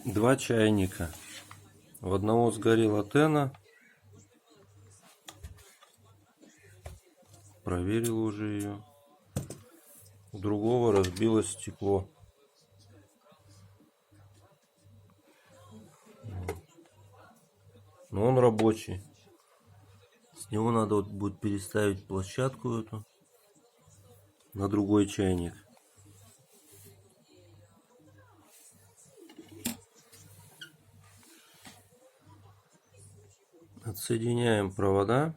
Два чайника. В одного сгорела тена. Проверил уже ее. У другого разбилось стекло. Но он рабочий. С него надо будет переставить площадку эту на другой чайник. Отсоединяем провода.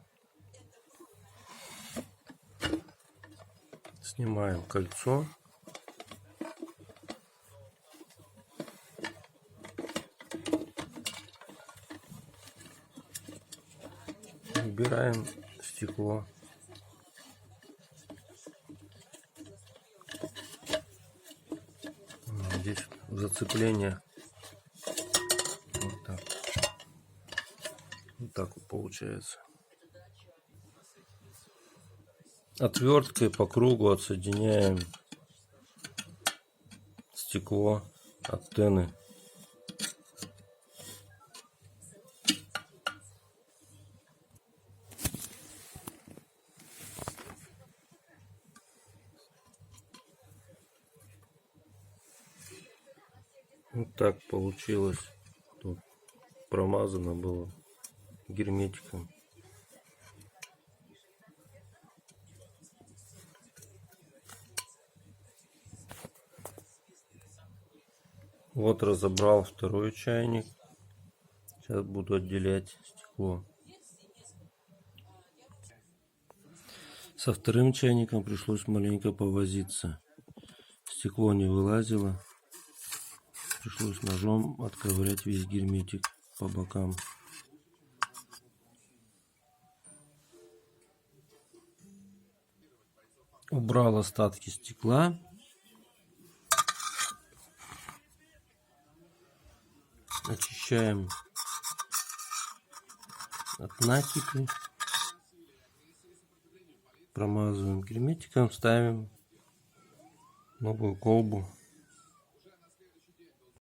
Снимаем кольцо. Убираем стекло. Здесь зацепление. Вот так. Вот так вот получается. Отверткой по кругу отсоединяем стекло от тены. Вот так получилось. Тут промазано было герметиком. Вот разобрал второй чайник. Сейчас буду отделять стекло. Со вторым чайником пришлось маленько повозиться. Стекло не вылазило. Пришлось ножом отковырять весь герметик по бокам. Убрал остатки стекла. Очищаем от накипи. Промазываем герметиком, ставим новую колбу.